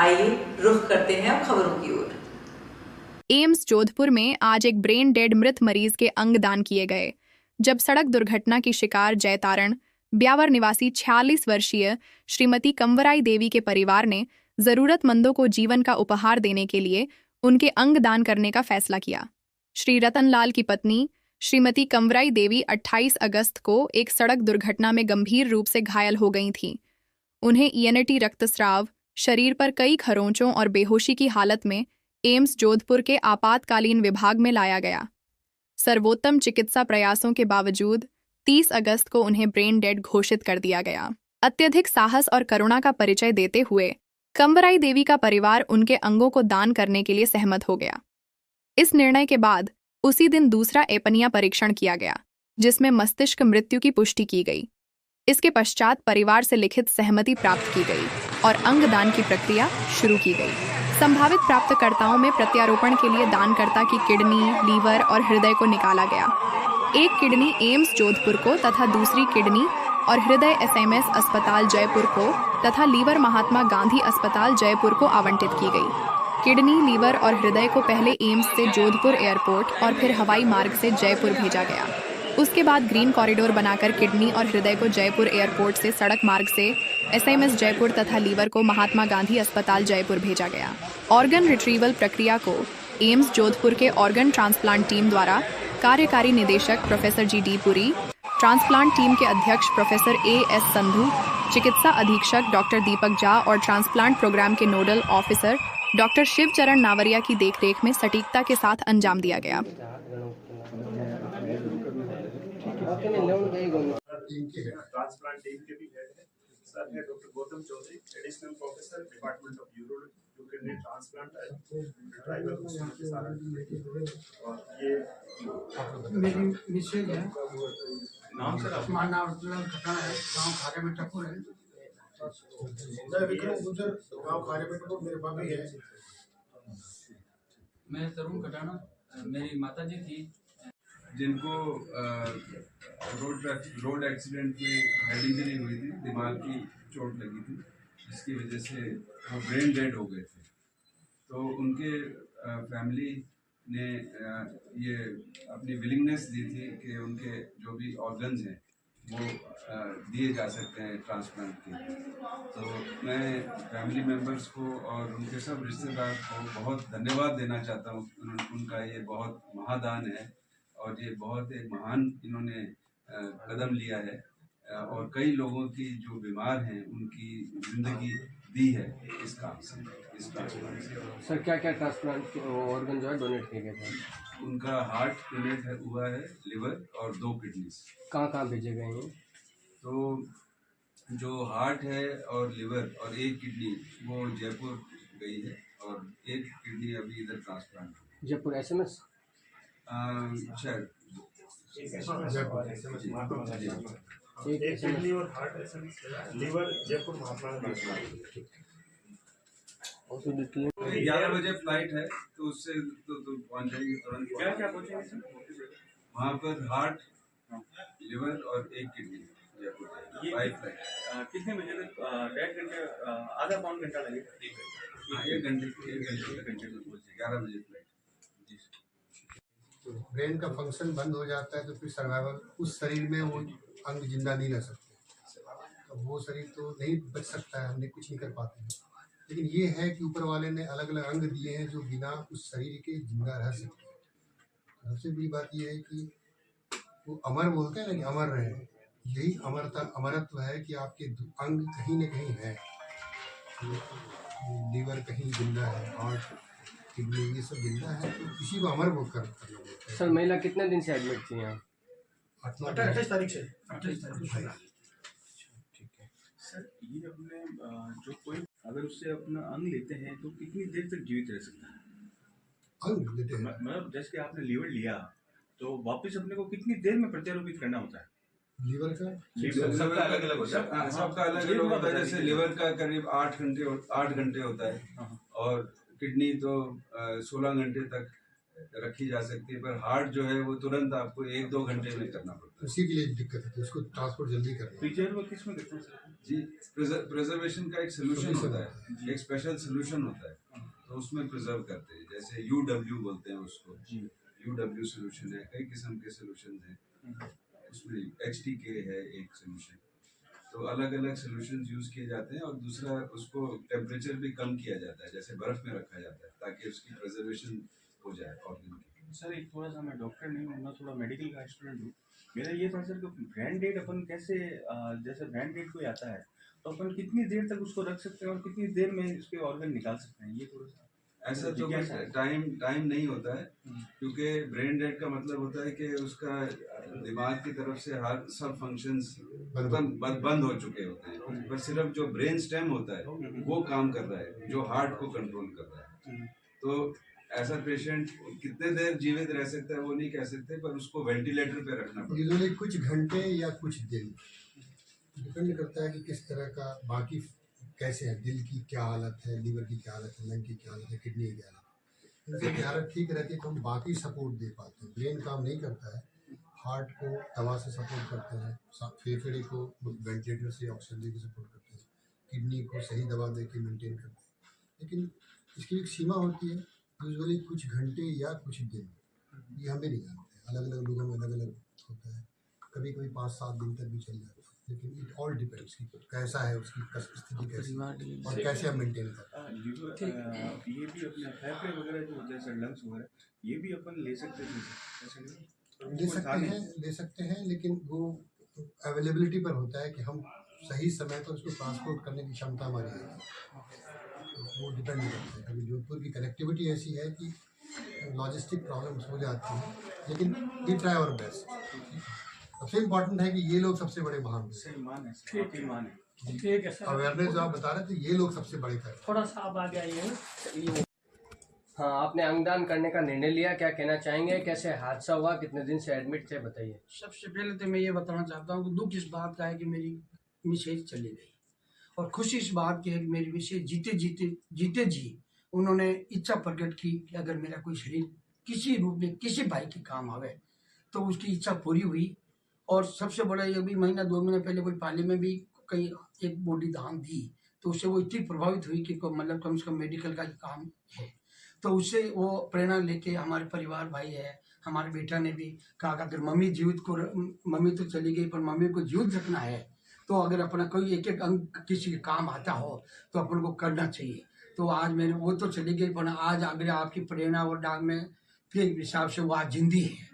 आइए रुख करते हैं अब खबरों की ओर। एम्स जोधपुर में आज एक ब्रेन डेड मृत मरीज के अंग दान किए गए, जब सड़क दुर्घटना की शिकार जयतारण ब्यावर निवासी 46 वर्षीय श्रीमती कंवराई देवी के परिवार ने जरूरतमंदों को जीवन का उपहार देने के लिए उनके अंग दान करने का फैसला किया। श्री रतनलाल की पत्नी श्रीमती कंवराई देवी 28 अगस्त को एक सड़क दुर्घटना में गंभीर रूप से घायल हो गई थीं। उन्हें ईएनटी रक्तस्राव, शरीर पर कई खरोंचों और बेहोशी की हालत में एम्स जोधपुर के आपातकालीन विभाग में लाया गया। सर्वोत्तम चिकित्सा प्रयासों के बावजूद 30 अगस्त को उन्हें ब्रेन डेड घोषित कर दिया गया। अत्यधिक साहस और करुणा का परिचय देते हुए कंवराई देवी का परिवार उनके अंगों को दान करने के लिए सहमत हो गया। इस निर्णय के बाद उसी दिन दूसरा एपनिया परीक्षण किया गया, जिसमें मस्तिष्क मृत्यु की पुष्टि की गई। इसके पश्चात परिवार से लिखित सहमति प्राप्त की गई और अंगदान की प्रक्रिया शुरू की गई। संभावित प्राप्तकर्ताओं में प्रत्यारोपण के लिए दानकर्ता की किडनी, लीवर और हृदय को निकाला गया। एक किडनी एम्स जोधपुर को तथा दूसरी किडनी और हृदय एसएमएस अस्पताल जयपुर को तथा लीवर महात्मा गांधी अस्पताल जयपुर को आवंटित की गई। किडनी, लीवर और हृदय को पहले एम्स से जोधपुर एयरपोर्ट और फिर हवाई मार्ग से जयपुर भेजा गया। उसके बाद ग्रीन कॉरिडोर बनाकर किडनी और हृदय को जयपुर एयरपोर्ट से सड़क मार्ग से एसएमएस जयपुर तथा लीवर को महात्मा गांधी अस्पताल जयपुर भेजा गया। ऑर्गन रिट्रीवल प्रक्रिया को एम्स जोधपुर के ऑर्गन ट्रांसप्लांट टीम द्वारा कार्यकारी निदेशक professor GD. Puri, transplant team के अध्यक्ष प्रोफेसर ए.एस. संधू, चिकित्सा अधीक्षक डॉक्टर दीपक झा और ट्रांसप्लांट प्रोग्राम के नोडल ऑफिसर डॉक्टर शिवचरण नावरिया की देखरेख में सटीकता के साथ अंजाम दिया गया। ट्रांसप्लांट टीम के भी हेड है सर है doctor Gautam Chaudhary, additional professor department of urology transplant tribal और ये मेरी मिसेज है। नाम सर हमारा नाम अब्दुल्ला खटाना है, गाँव खारे में टपुर है। विक्रम गुजर, गाँव खारे में टपुर मेरे भाभी है। मैं तरुण खटाना, मेरी माता जी थी जिनको रोड एक्सीडेंट में हेड इंजरी हुई थी, दिमाग की चोट लगी थी, जिसकी वजह से वो ब्रेन डेड हो गए थे। तो उनके फैमिली ने ये अपनी विलिंगनेस दी थी कि उनके जो भी ऑर्गन्स हैं वो दिए जा सकते हैं ट्रांसप्लांट के। तो मैं फैमिली मेम्बर्स को और उनके सब रिश्तेदार को बहुत धन्यवाद देना चाहता हूँ। उनका ये बहुत महादान है और ये बहुत एक महान इन्होंने कदम लिया है और कई लोगों की जो बीमार हैं उनकी जिंदगी दी है इस काम से, इस ट्रांसप्लांट से। सर क्या क्या ट्रांसप्लांट ऑर्गन जो है डोनेट किए गए थे? उनका हार्ट डोनेट हुआ है, लिवर और 2 किडनीज। कहाँ भेजे गए हैं? तो जो हार्ट है और लिवर और 1 किडनी वो जयपुर गई है और 1 किडनी अभी इधर ट्रांसप्लांट हुई। जयपुर एसएमएस शायद एक किडनी और heart SMS, liver Jaipur Mahatma Gandhi. 11 बजे फ्लाइट है तो उससे तो पहुंच जाएंगे तुरंत। क्या क्या पहुंचेंगे सर वहाँ पर? हार्ट, लिवर और 1 किडनी जयपुर फ्लाइट। कितने बजे तक? 1.5 घंटे, आधा पौन घंटा लगेगा। 1 घंटे में पहुँचे। 11 बजे फ्लाइट। ब्रेन का फंक्शन बंद हो जाता है तो फिर सर्वाइवल उस शरीर में वो अंग जिंदा नहीं रह सकते। तो वो शरीर तो नहीं बच सकता है, हमने कुछ नहीं कर पाते हैं। लेकिन ये है कि ऊपर वाले ने अलग अलग अंग दिए हैं जो बिना उस शरीर के जिंदा रह सकते हैं। सबसे बड़ी बात ये है कि वो अमर बोलते हैं ना कि अमर रहे। यही अमरत्व है कि आपके अंग कहीं न कहीं है। लीवर कहीं जिंदा है और किडनी, ये सब जिंदा है, तो इसी को अमर वो करना बोलते हैं। सर महिला कितने दिन से एडमिट थी यहाँ? 28 तारीख से। 28 तारीख से। ठीक है सर, ये अपने जो कोई अगर उससे अपना अंग लेते हैं तो कितनी देर तक जीवित रह सकता है? अंग लेते हैं मतलब जैसे कि आपने लीवर लिया तो वापस अपने को कितनी देर में प्रत्यारोपित करना होता है? लीवर का सबका अलग अलग होता है। सबका अलग अलग होता है। जैसे लीवर का करीब 8 घंटे होता है और किडनी तो 16 घंटे तक रखी जा सकती है, पर हार्ट जो है वो तुरंत आपको 1-2 घंटे में करना पड़ता उसी के लिए दिक्कत है, उसको ट्रांसपोर्ट जल्दी करना है। प्रीचर वो किस में करते हैं सर? है जी। प्रिजर्वेशन का एक सोल्यूशन होता है, एक स्पेशल सोल्यूशन होता है, तो उसमें प्रिजर्व करते हैं, जैसे UW बोलते हैं उसको, UW सोल्यूशन है, कई किस्म के सोल्यूशन हैं, उसमें HTK है एक सोल्यूशन। तो अलग अलग सोल्यूशन यूज किए जाते हैं, और दूसरा उसको टेम्परेचर भी कम किया जाता है, जैसे बर्फ में रखा जाता है, ताकि उसकी प्रिजर्वेशन हो जाए ऑर्गन की। सर एक थोड़ा सा, मैं डॉक्टर नहीं हूँ, मैं थोड़ा मेडिकल का स्टूडेंट हूँ। मेरा ये था सर कि ब्रांड डेट अपन कैसे, जैसे ब्रांड डेट कोई आता है तो अपन कितनी देर तक उसको रख सकते हैं और कितनी देर में उसके ऑर्गन निकाल सकते हैं, ये थोड़ा सा ऐसा तो कोई टाइम नहीं होता है, क्योंकि ब्रेन डेड का मतलब होता है कि उसका दिमाग की तरफ से हर सब फंक्शंस बंद हो चुके होते हैं, पर सिर्फ जो ब्रेन स्टेम होता है वो काम कर रहा है, जो हार्ट को कंट्रोल कर रहा है। तो ऐसा पेशेंट कितने देर जीवित रह सकता है वो नहीं कह सकते, पर उसको वेंटिलेटर पे रखना पड़ता है। यूजुअली कुछ घंटे या कुछ दिन, डिपेंड करता है कि किस तरह का बाकी कैसे है, दिल की क्या हालत है, लीवर की क्या हालत है, लंग की क्या हालत है, किडनी की क्या हालत है। इनसे हालत ठीक रहती है तो हम बाकी सपोर्ट दे पाते हैं। ब्रेन काम नहीं करता है, हार्ट को दवा से सपोर्ट करते हैं, फेफड़े को वेंटिलेटर से ऑक्सीजन दे के सपोर्ट करते हैं, किडनी को सही दवा दे के मेनटेन करते हैं। लेकिन इसकी एक सीमा होती है, यूजुअली कुछ घंटे या कुछ दिन, ये हमें नहीं जानते, अलग अलग लोगों में अलग अलग होता है, कभी कभी 5-7 दिन तक भी चल जाता है। लेकिन इट ऑल डिपेंड्स कि कैसा है, उसकी स्थिति कैसी है और कैसे हम मेंटेन करते हैं। ये भी अपने फेफड़े वगैरह जो होते हैं सर, लंग्स वगैरह, ये भी अपन ले सकते हैं ऐसे नहीं? ले सकते हैं, लेकिन वो अवेलेबिलिटी पर होता है कि हम सही समय पर उसको ट्रांसपोर्ट करने की क्षमता हमारी है, तो वो डिपेंड करता है। कभी जोधपुर की कनेक्टिविटी ऐसी है कि लॉजिस्टिक प्रॉब्लम्स हो जाती हैं, लेकिन वी ट्राई आवर बेस्ट। सबसे इम्पोर्टेंट है कि ये लोग सबसे बड़े महान हैं। सही मान है, ठीक मान है। ठीक है सर, अवेयरनेस जो आप बता रहे थे, ये लोग सबसे बड़े कर। थोड़ा सा आप आगे आइए। हाँ, आपने अंगदान करने का निर्णय लिया, क्या कहना चाहेंगे, कैसे हादसा हुआ, कितने दिन से एडमिट थे, बताइए। सबसे पहले तो मैं ये बताना चाहता हूँ कि दुख इस बात का है कि मेरी मिसेज चली गई, और खुशी इस बात की है कि मेरी मिसेज जीते जी उन्होंने इच्छा प्रकट की कि अगर मेरा कोई शरीर किसी रूप में किसी भाई के काम आवे तो उसकी इच्छा पूरी हुई। और सबसे बड़ा ये भी महीना 2 महीने पहले कोई पाली में भी कहीं एक बॉडी दान दी, तो उससे वो इतनी प्रभावित हुई कि मतलब कम से कम मेडिकल का काम है, तो उससे वो प्रेरणा लेके हमारे परिवार भाई है, हमारे बेटा ने भी कहा कि अगर मम्मी तो चली गई पर मम्मी को जीवित रखना है, तो अगर अपना कोई एक एक अंग किसी के काम आता हो तो अपन को करना चाहिए। तो आज मैंने, वो तो चली गई पर आज अगर आपकी प्रेरणा और डाक में के हिसाब से वो आज जिंदी है।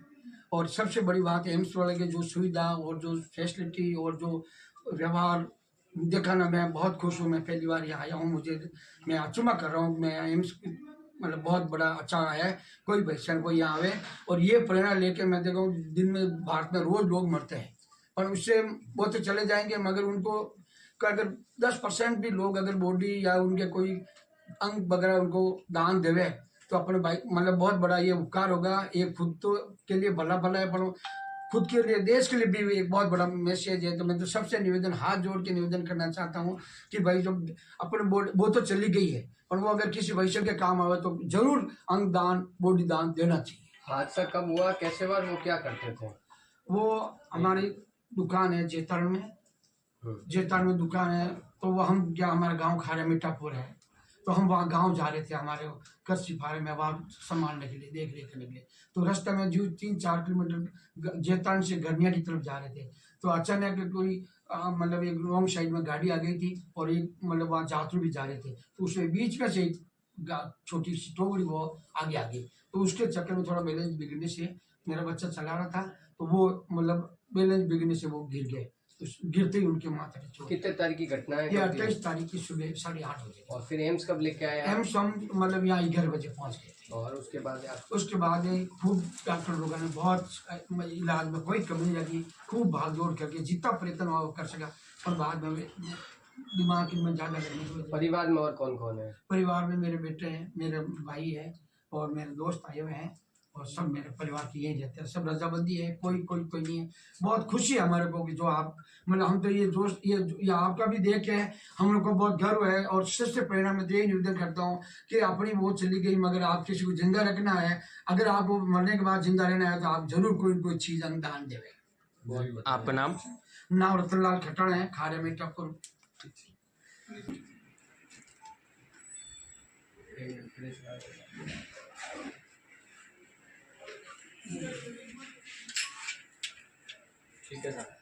और सबसे बड़ी बात एम्स वाले के जो सुविधा और जो फैसिलिटी और जो व्यवहार देखा ना, मैं बहुत खुश हूँ। मैं पहली बार यहाँ आया हूँ, मैं अचंभा कर रहा हूँ। मैं एम्स मतलब बहुत बड़ा अच्छा है, कोई पेशेंट को यहाँ आवे और ये प्रेरणा लेके मैं देखा हूँ, दिन में भारत में रोज लोग मरते हैं, पर उससे वो तो चले जाएंगे, मगर उनको अगर 10% भी लोग अगर बॉडी या उनके कोई अंग वगैरह उनको दान देवे तो अपने भाई मतलब बहुत बड़ा ये उपकार होगा। ये खुद तो के लिए भला है, पर खुद के लिए, देश के लिए भी एक बहुत बड़ा मैसेज है। तो मैं तो सबसे निवेदन, हाथ जोड़ के निवेदन करना चाहता हूँ कि भाई जो अपने वो तो चली गई है, पर वो अगर किसी वैश्य के काम आवे तो जरूर अंग दान, बॉडी दान देना चाहिए। हादसा कब हुआ, कैसे हुआ, वो क्या करते थे? वो हमारी दुकान है जेतारण में दुकान है, तो वो हम क्या, हमारा गाँव खारा मीठापुर है, तो हम वहाँ गांव जा रहे थे हमारे कृषि फार्म में वहाँ संभालने के लिए, देख रेख करने के लिए। तो रास्ते में जो 3-4 किलोमीटर जेतान से गर्मिया की तरफ जा रहे थे, तो अचानक कोई मतलब एक रॉन्ग साइड में गाड़ी आ गई थी और एक मतलब वहाँ यात्री भी जा रहे थे, तो उसमें बीच में से एक छोटी सी टोकरी वो आगे आ गई। तो उसके चक्कर में थोड़ा बैलेंस बिगड़ने से, मेरा बच्चा चला रहा था, तो वो मतलब बैलेंस बिगड़ने से वो गिर गए। तो गिरते ही उनके माथे पे चोट। कितने तारीख की घटना है? ये 28 तारीख की सुबह 8:30 बजे। और फिर एम्स कब लेके आए? एम्स हम मतलब यहाँ 11 बजे पहुँच गए थे। और उसके बाद खूब डॉक्टर लोगों ने बहुत इलाज में कोई कमी नहीं लगी, खूब भाग दौड़ करके जितना प्रयत्न हुआ वो कर सका, और बाद में दिमाग में ज़्यादा लगने की वजह। परिवार में और कौन कौन है? परिवार में मेरे बेटे हैं, मेरे भाई है और मेरे दोस्त आए हुए हैं, और सब मेरे परिवार की यही रहते हैं, सब रजामंदी है, कोई नहीं है। बहुत खुशी है हमारे को कि जो आप मतलब हम तो ये दोस्त ये आपका भी देख के हम लोग को बहुत गर्व है। और सबसे प्रेरणा में यही निवेदन करता हूँ कि अपनी वो चली गई मगर आप किसी को जिंदा रखना है, अगर आप वो मरने के बाद जिंदा रहना है तो आप जरूर कोई चीज दान देवे। आपका नाम? नाम रतनलाल खट्टड़ है, खारे मीठापुर। ठीक है सर।